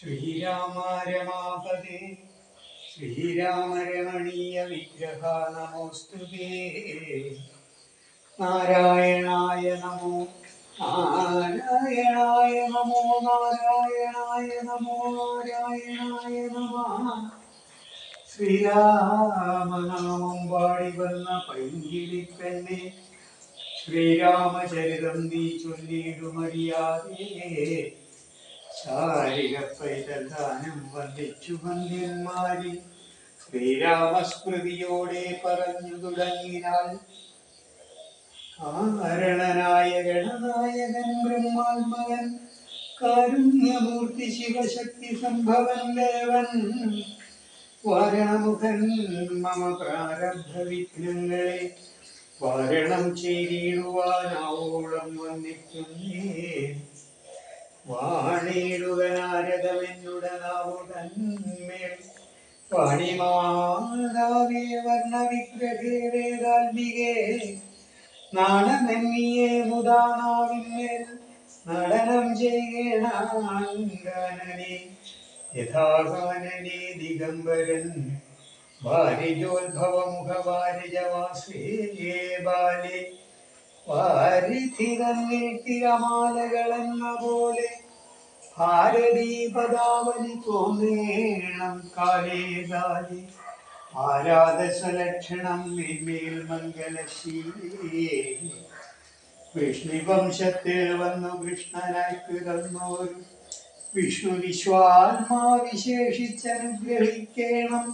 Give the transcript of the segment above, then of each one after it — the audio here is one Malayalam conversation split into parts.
ശ്രീരാമ രമാപദേ ശ്രീരാമരമണീയ വിഗ്രഹ നമോസ്തുതേ. നാരായണായ നമോ നാരായണായ നമോ നാരായണായ നമോ നാരായണായ നമഃ. ശ്രീരാമനാമം പാടി വന്ന പൈങ്കിളിപ്പെണ്ണെ, ശ്രീരാമചരിതം നീ ചൊല്ലിടുമറിയാതെ. ശാരിക പൈതൽ ദാനം വന്ദിച്ചു വന്ദ്യന്മാരിൽ ശ്രീരാമസ്മൃതിയോടെ പറഞ്ഞു തുടങ്ങിനാൾ. കാരണനായ ഗണനായകൻ ബ്രഹ്മാത്മകൻ, കാരുണ്യമൂർത്തി ശിവശക്തി സംഭവൻ ദേവൻ, വാരണമുഖൻ മമ പ്രാരബ്ധ വിഘ്നങ്ങളെ വാരണം ചെയ്തിടുവാനാവോളം വന്നിക്കുന്നേ. വാണിയിടുക നാരദമെന്നുടനാവുടന്മേൽ, വാണിമാതാവേ വർണ്ണവിഗ്രഹേ വേദാത്മികേ, നാണമെന്നിയേ മുദാനാവിന്മേൽ നടനം ചെയ്യണാനനെ. യഥാകാനനെ ദിഗംബരൻ വാരിജോത്ഭവമുഖവാരിജവാസേ ബാലെ, വാരിധിരന്നിൽ തിരമാലകളെന്ന പോലെ ഭാരതീ പദാവലി തോന്നേണം കാലേ കാലേ. ആരാധസലക്ഷണം മേന്മേൽ മംഗലശീലേ, വിഷ്ണുവംശത്തിൽ വന്നു കൃഷ്ണനായി പിറന്നോരു വിഷ്ണു വിശ്വാത്മാവിശേഷിച്ചനുഗ്രഹിക്കണം.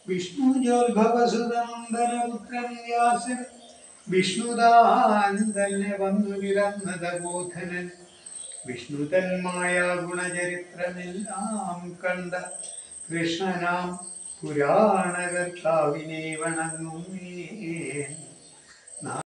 വിഷ്ണുജോത്ഭവസുതനന്ദനപുത്രൻ വ്യാസൻ, വിഷ്ണുതാൻ തന്നെ വന്നു നിരന്നതബോധനൻ, വിഷ്ണുതന്മായ ഗുണചരിത്രമെല്ലാം കണ്ട കൃഷ്ണനാം പുരാണകർത്താവിനെ വണങ്ങുന്നേ.